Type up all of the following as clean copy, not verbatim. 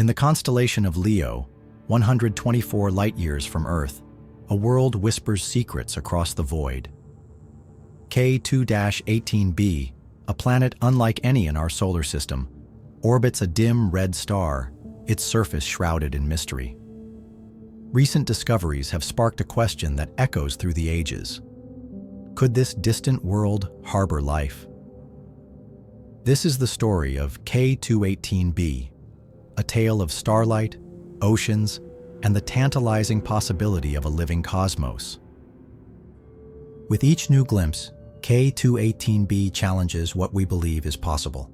In the constellation of Leo, 124 light-years from Earth, a world whispers secrets across the void. K2-18b, a planet unlike any in our solar system, orbits a dim red star, its surface shrouded in mystery. Recent discoveries have sparked a question that echoes through the ages. Could this distant world harbor life? This is the story of k2-18b, a tale of starlight, oceans, and the tantalizing possibility of a living cosmos. With each new glimpse, k2-18b challenges what we believe is possible.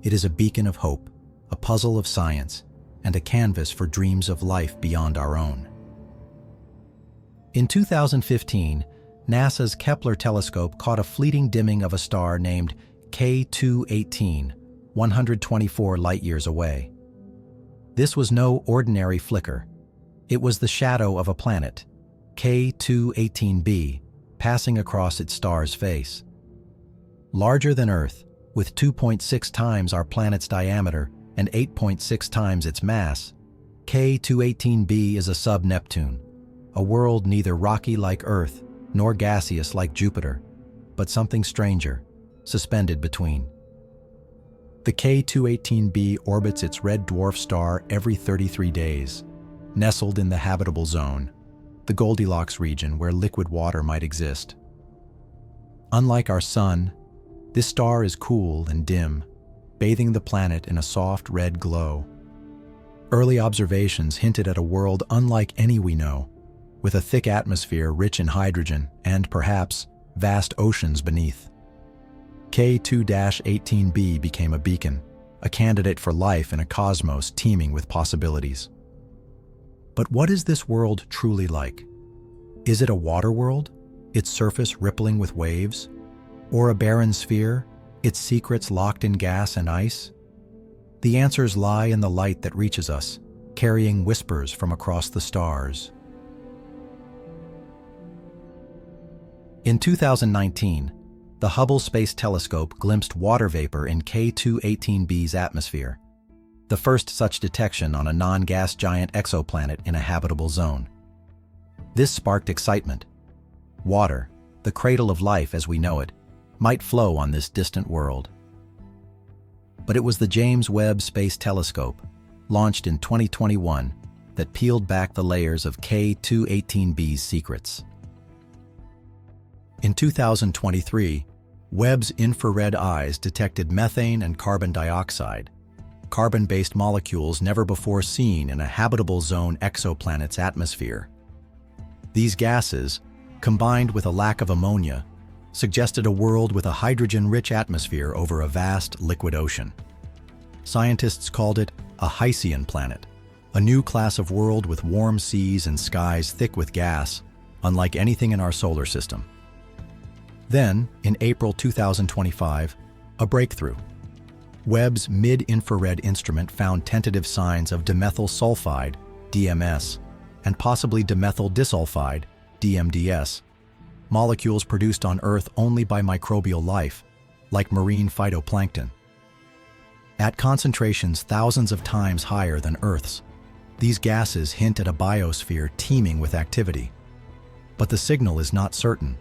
It is a beacon of hope, a puzzle of science, and a canvas for dreams of life beyond our own. In 2015, NASA's Kepler telescope caught a fleeting dimming of a star named k2-18, 124 light-years away. This was no ordinary flicker. It was the shadow of a planet, k2-18b, passing across its star's face. Larger than Earth, with 2.6 times our planet's diameter and 8.6 times its mass, k2-18b is a sub-Neptune, a world neither rocky like Earth nor gaseous like Jupiter, but something stranger, suspended between. The k2-18b orbits its red dwarf star every 33 days, nestled in the habitable zone, the Goldilocks region where liquid water might exist. Unlike our Sun, this star is cool and dim, bathing the planet in a soft red glow. Early observations hinted at a world unlike any we know, with a thick atmosphere rich in hydrogen and, perhaps, vast oceans beneath. k2-18b became a beacon, a candidate for life in a cosmos teeming with possibilities. But what is this world truly like? Is it a water world, its surface rippling with waves? Or a barren sphere, its secrets locked in gas and ice? The answers lie in the light that reaches us, carrying whispers from across the stars. In 2019, the Hubble Space Telescope glimpsed water vapor in k2-18b's atmosphere, the first such detection on a non-gas giant exoplanet in a habitable zone. This sparked excitement. Water, the cradle of life as we know it, might flow on this distant world. But it was the James Webb Space Telescope, launched in 2021, that peeled back the layers of k2-18b's secrets. In 2023, Webb's infrared eyes detected methane and carbon dioxide, carbon-based molecules never before seen in a habitable zone exoplanet's atmosphere. These gases, combined with a lack of ammonia, suggested a world with a hydrogen-rich atmosphere over a vast liquid ocean. Scientists called it a Hycean planet, a new class of world with warm seas and skies thick with gas, unlike anything in our solar system. Then, in April 2025, a breakthrough. Webb's mid-infrared instrument found tentative signs of dimethyl sulfide, DMS, and possibly dimethyl disulfide, DMDS, molecules produced on Earth only by microbial life, like marine phytoplankton. At concentrations thousands of times higher than Earth's, these gases hint at a biosphere teeming with activity. But the signal is not certain.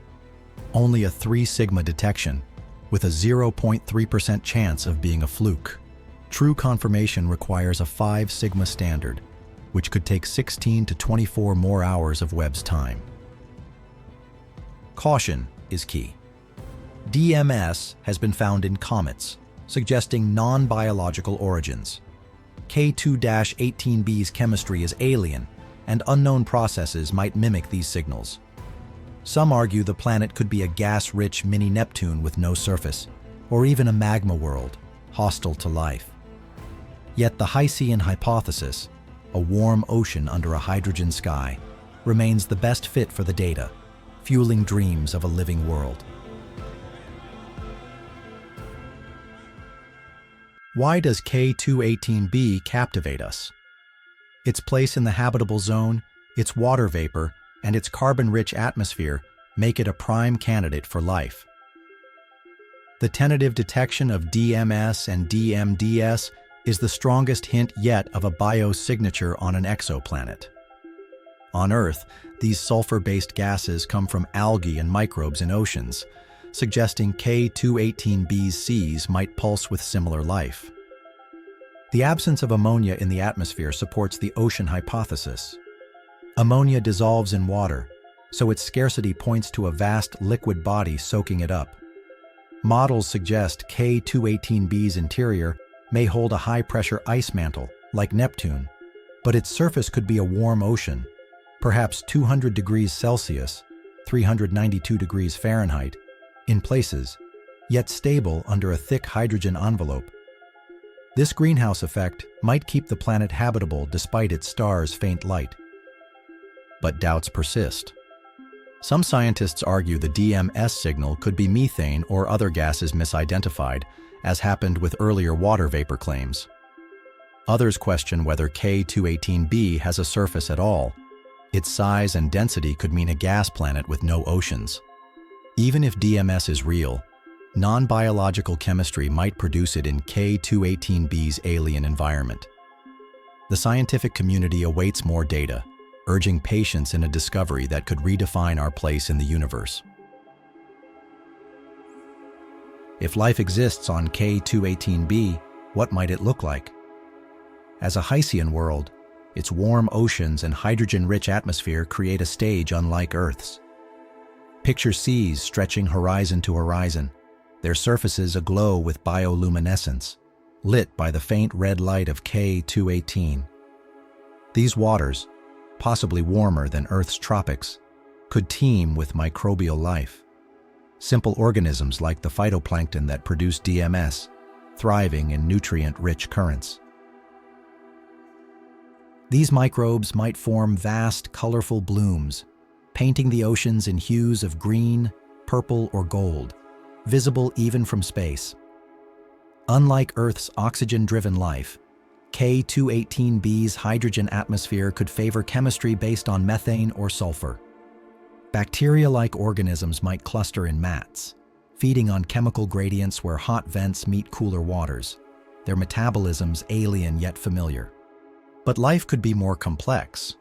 Only a 3 sigma detection, with a 0.3% chance of being a fluke. True confirmation requires a 5 sigma standard, which could take 16 to 24 more hours of Webb's time. Caution is key. DMS has been found in comets, suggesting non-biological origins. k2-18b's chemistry is alien, and unknown processes might mimic these signals. Some argue the planet could be a gas-rich mini-Neptune with no surface, or even a magma world, hostile to life. Yet the Hycean hypothesis, a warm ocean under a hydrogen sky, remains the best fit for the data, fueling dreams of a living world. Why does k2-18b captivate us? Its place in the habitable zone, its water vapor, and its carbon-rich atmosphere make it a prime candidate for life. The tentative detection of DMS and DMDS is the strongest hint yet of a biosignature on an exoplanet. On Earth, these sulfur-based gases come from algae and microbes in oceans, suggesting k2-18b's seas might pulse with similar life. The absence of ammonia in the atmosphere supports the ocean hypothesis. Ammonia dissolves in water, so its scarcity points to a vast liquid body soaking it up. Models suggest k2-18b's interior may hold a high-pressure ice mantle, like Neptune, but its surface could be a warm ocean, perhaps 200 degrees Celsius, 392 degrees Fahrenheit, in places, yet stable under a thick hydrogen envelope. This greenhouse effect might keep the planet habitable despite its star's faint light. But doubts persist. Some scientists argue the DMS signal could be methane or other gases misidentified, as happened with earlier water vapor claims. Others question whether k2-18b has a surface at all. Its size and density could mean a gas planet with no oceans. Even if DMS is real, non-biological chemistry might produce it in k2-18b's alien environment. The scientific community awaits more data, urging patience in a discovery that could redefine our place in the universe. If life exists on k2-18b, what might it look like? As a Hycean world, its warm oceans and hydrogen-rich atmosphere create a stage unlike Earth's. Picture seas stretching horizon to horizon, their surfaces aglow with bioluminescence, lit by the faint red light of k2-18. These waters, possibly warmer than Earth's tropics, could teem with microbial life. Simple organisms like the phytoplankton that produce DMS, thriving in nutrient-rich currents. These microbes might form vast, colorful blooms, painting the oceans in hues of green, purple, or gold, visible even from space. Unlike Earth's oxygen-driven life, k2-18b's hydrogen atmosphere could favor chemistry based on methane or sulfur. Bacteria-like organisms might cluster in mats, feeding on chemical gradients where hot vents meet cooler waters, their metabolisms alien yet familiar. But life could be more complex.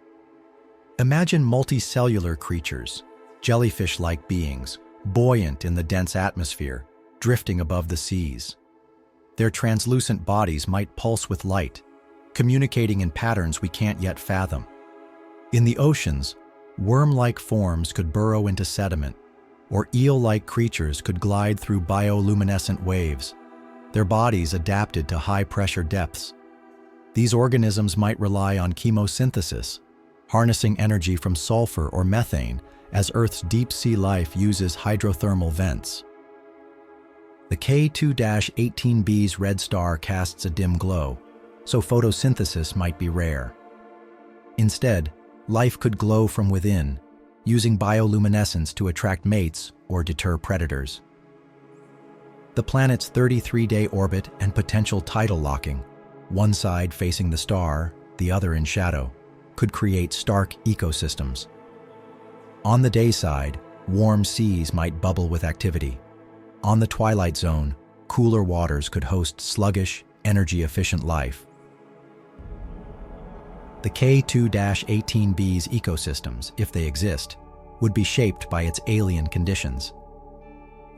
Imagine multicellular creatures, jellyfish-like beings, buoyant in the dense atmosphere, drifting above the seas. Their translucent bodies might pulse with light, communicating in patterns we can't yet fathom. In the oceans, worm-like forms could burrow into sediment, or eel-like creatures could glide through bioluminescent waves, their bodies adapted to high-pressure depths. These organisms might rely on chemosynthesis, harnessing energy from sulfur or methane as Earth's deep-sea life uses hydrothermal vents. The k2-18b's red star casts a dim glow, so photosynthesis might be rare. Instead, life could glow from within, using bioluminescence to attract mates or deter predators. The planet's 33-day orbit and potential tidal locking, one side facing the star, the other in shadow, could create stark ecosystems. On the day side, warm seas might bubble with activity. On the twilight zone, cooler waters could host sluggish, energy-efficient life. The k2-18b's ecosystems, if they exist, would be shaped by its alien conditions.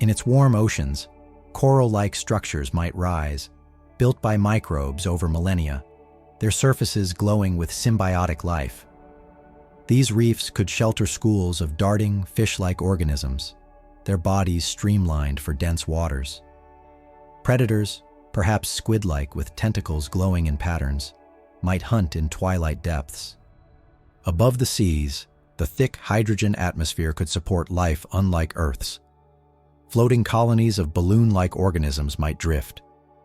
In its warm oceans, coral-like structures might rise, built by microbes over millennia, their surfaces glowing with symbiotic life. These reefs could shelter schools of darting, fish-like organisms, their bodies streamlined for dense waters. Predators, perhaps squid-like with tentacles glowing in patterns, might hunt in twilight depths. Above the seas, the thick hydrogen atmosphere could support life unlike Earth's. Floating colonies of balloon-like organisms might drift,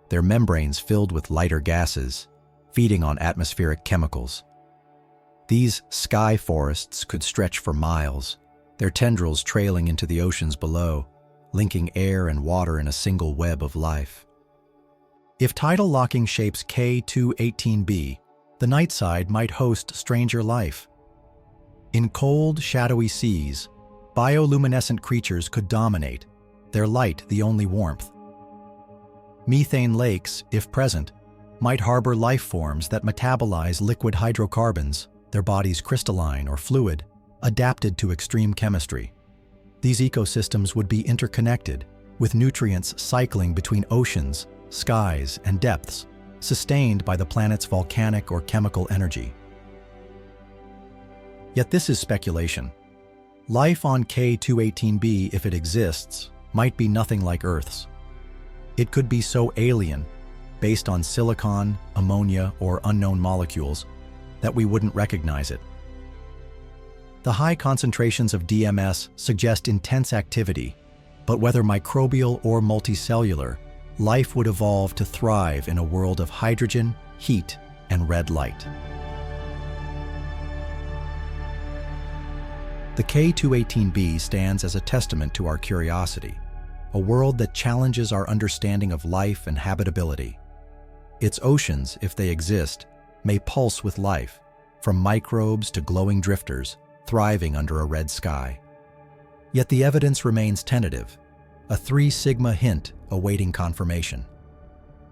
their membranes filled with lighter gases, feeding on atmospheric chemicals. These sky forests could stretch for miles, their tendrils trailing into the oceans below, linking air and water in a single web of life. If tidal locking shapes k2-18b, the night side might host stranger life. In cold, shadowy seas, bioluminescent creatures could dominate, their light the only warmth. Methane lakes, if present, might harbor life forms that metabolize liquid hydrocarbons, their bodies crystalline or fluid, adapted to extreme chemistry. These ecosystems would be interconnected, with nutrients cycling between oceans, skies, and depths, sustained by the planet's volcanic or chemical energy. Yet this is speculation. Life on k2-18b, if it exists, might be nothing like Earth's. It could be so alien, based on silicon, ammonia, or unknown molecules, that we wouldn't recognize it. The high concentrations of DMS suggest intense activity, but whether microbial or multicellular, life would evolve to thrive in a world of hydrogen, heat, and red light. The k2-18b stands as a testament to our curiosity, a world that challenges our understanding of life and habitability. Its oceans, if they exist, may pulse with life, from microbes to glowing drifters, thriving under a red sky. Yet the evidence remains tentative, a 3 sigma hint awaiting confirmation.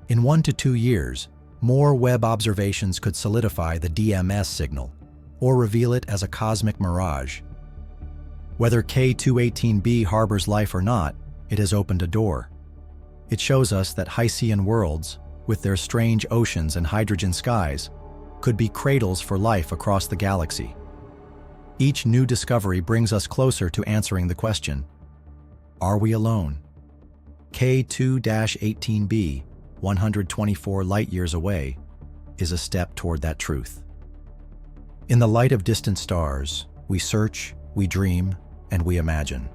In 1 to 2 years, more Webb observations could solidify the DMS signal, or reveal it as a cosmic mirage. Whether k2-18b harbors life or not, it has opened a door. It shows us that Hycean worlds, with their strange oceans and hydrogen skies, could be cradles for life across the galaxy. Each new discovery brings us closer to answering the question, are we alone? k2-18b, 124 light-years away, is a step toward that truth. In the light of distant stars, we search, we dream, and we imagine.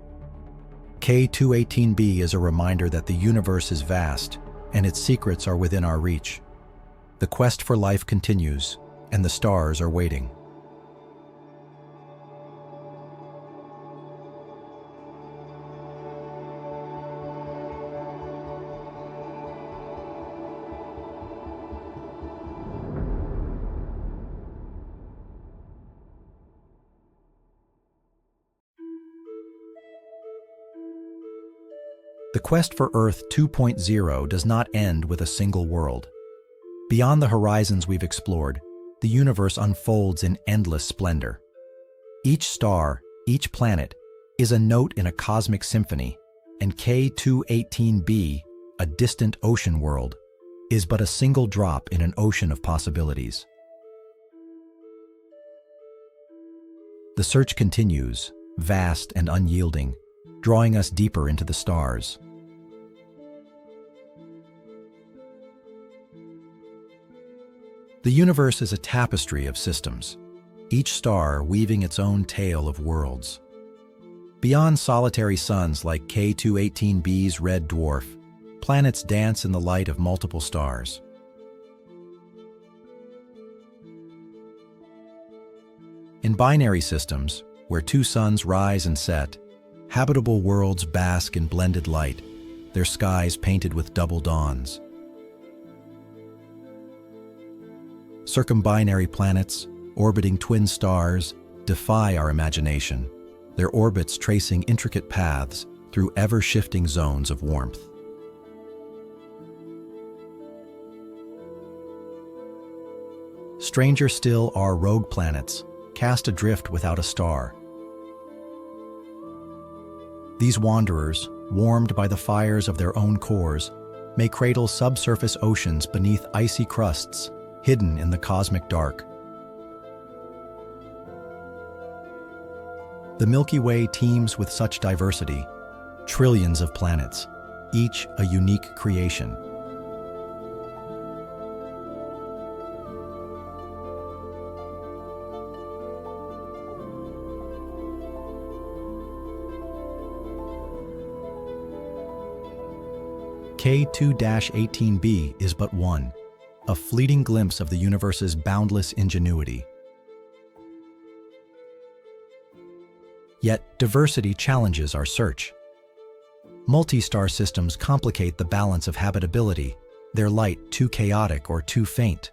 k2-18b is a reminder that the universe is vast, and its secrets are within our reach. The quest for life continues, and the stars are waiting. The quest for Earth 2.0 does not end with a single world. Beyond the horizons we've explored, the universe unfolds in endless splendor. Each star, each planet, is a note in a cosmic symphony, and k2-18b, a distant ocean world, is but a single drop in an ocean of possibilities. The search continues, vast and unyielding, drawing us deeper into the stars. The universe is a tapestry of systems, each star weaving its own tale of worlds. Beyond solitary suns like k2-18b's red dwarf, planets dance in the light of multiple stars. In binary systems, where 2 suns rise and set, habitable worlds bask in blended light, their skies painted with double dawns. Circumbinary planets, orbiting twin stars, defy our imagination, their orbits tracing intricate paths through ever-shifting zones of warmth. Stranger still are rogue planets, cast adrift without a star. These wanderers, warmed by the fires of their own cores, may cradle subsurface oceans beneath icy crusts, hidden in the cosmic dark. The Milky Way teems with such diversity, trillions of planets, each a unique creation. k2-18b is but one, a fleeting glimpse of the universe's boundless ingenuity. Yet, diversity challenges our search. Multi-star systems complicate the balance of habitability, their light too chaotic or too faint.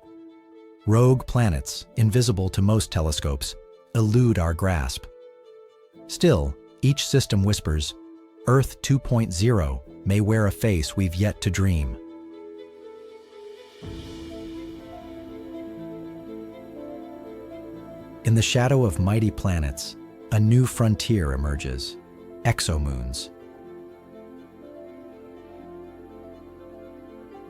Rogue planets, invisible to most telescopes, elude our grasp. Still, each system whispers, Earth 2.0 may wear a face we've yet to dream. In the shadow of mighty planets, a new frontier emerges: exomoons.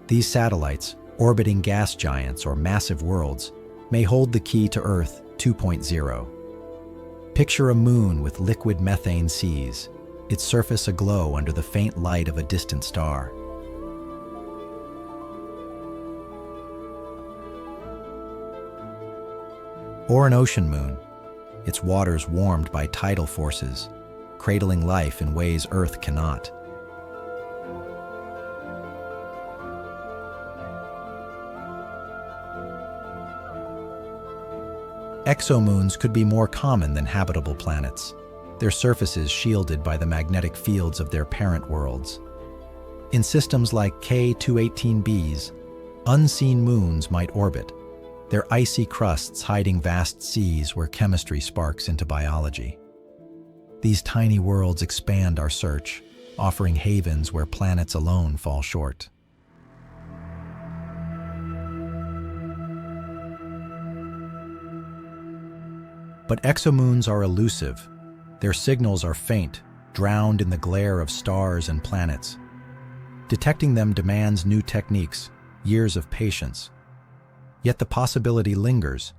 These satellites, orbiting gas giants or massive worlds, may hold the key to Earth 2.0. Picture a moon with liquid methane seas, its surface aglow under the faint light of a distant star. Or an ocean moon, its waters warmed by tidal forces, cradling life in ways Earth cannot. Exomoons could be more common than habitable planets, their surfaces shielded by the magnetic fields of their parent worlds. In systems like k2-18b's, unseen moons might orbit, their icy crusts hiding vast seas where chemistry sparks into biology. These tiny worlds expand our search, offering havens where planets alone fall short. But exomoons are elusive. Their signals are faint, drowned in the glare of stars and planets. Detecting them demands new techniques, years of patience. Yet the possibility lingers.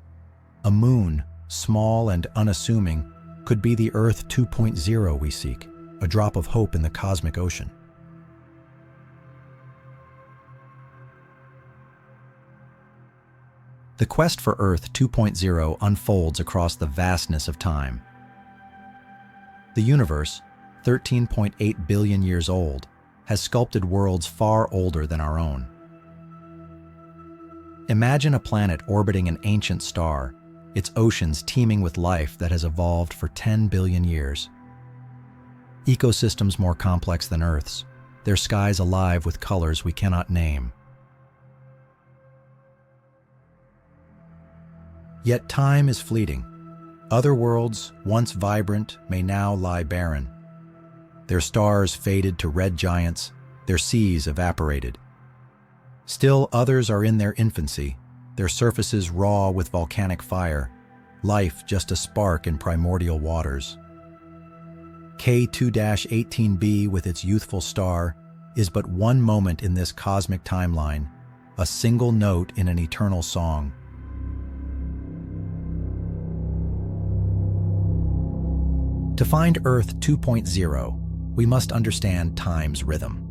A moon, small and unassuming, could be the Earth 2.0 we seek, a drop of hope in the cosmic ocean. The quest for Earth 2.0 unfolds across the vastness of time. The universe, 13.8 billion years old, has sculpted worlds far older than our own. Imagine a planet orbiting an ancient star, its oceans teeming with life that has evolved for 10 billion years. Ecosystems more complex than Earth's, their skies alive with colors we cannot name. Yet time is fleeting. Other worlds, once vibrant, may now lie barren. Their stars faded to red giants, their seas evaporated. Still others are in their infancy, their surfaces raw with volcanic fire, life just a spark in primordial waters. k2-18b with its youthful star is but one moment in this cosmic timeline, a single note in an eternal song. To find Earth 2.0, we must understand time's rhythm.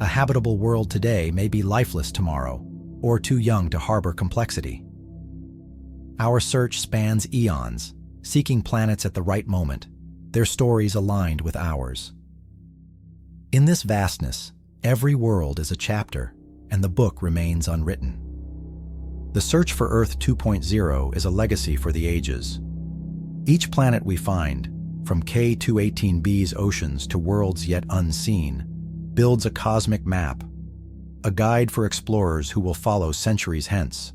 A habitable world today may be lifeless tomorrow, or too young to harbor complexity. Our search spans eons, seeking planets at the right moment, their stories aligned with ours. In this vastness, every world is a chapter, and the book remains unwritten. The search for Earth 2.0 is a legacy for the ages. Each planet we find, from k2-18b's oceans to worlds yet unseen, builds a cosmic map, a guide for explorers who will follow centuries hence.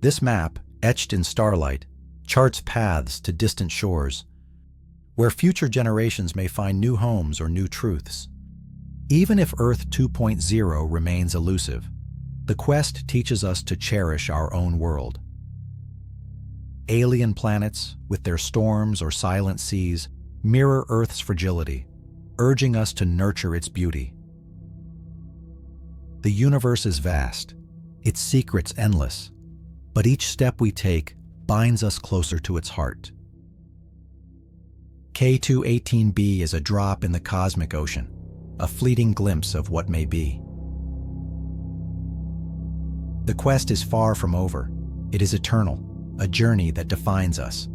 This map, etched in starlight, charts paths to distant shores, where future generations may find new homes or new truths. Even if Earth 2.0 remains elusive, the quest teaches us to cherish our own world. Alien planets, with their storms or silent seas, mirror Earth's fragility, urging us to nurture its beauty. The universe is vast, its secrets endless, but each step we take binds us closer to its heart. k2-18b is a drop in the cosmic ocean, a fleeting glimpse of what may be. The quest is far from over. It is eternal, a journey that defines us.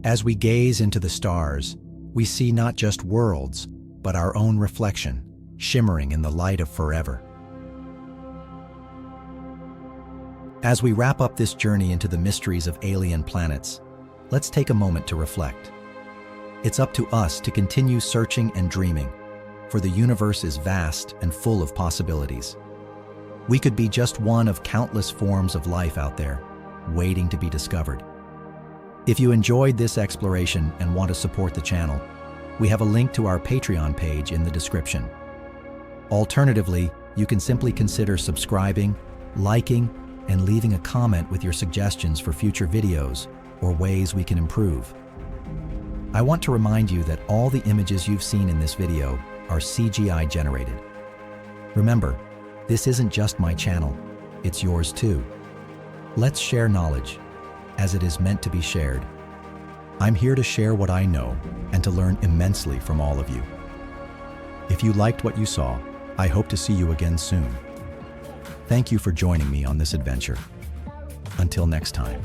As we gaze into the stars, we see not just worlds, but our own reflection, shimmering in the light of forever. As we wrap up this journey into the mysteries of alien planets, let's take a moment to reflect. It's up to us to continue searching and dreaming, for the universe is vast and full of possibilities. We could be just one of countless forms of life out there, waiting to be discovered. If you enjoyed this exploration and want to support the channel, we have a link to our Patreon page in the description. Alternatively, you can simply consider subscribing, liking, and leaving a comment with your suggestions for future videos or ways we can improve. I want to remind you that all the images you've seen in this video are CGI generated. Remember, this isn't just my channel, it's yours too. Let's share knowledge, as it is meant to be shared. I'm here to share what I know and to learn immensely from all of you. If you liked what you saw, I hope to see you again soon. Thank you for joining me on this adventure. Until next time.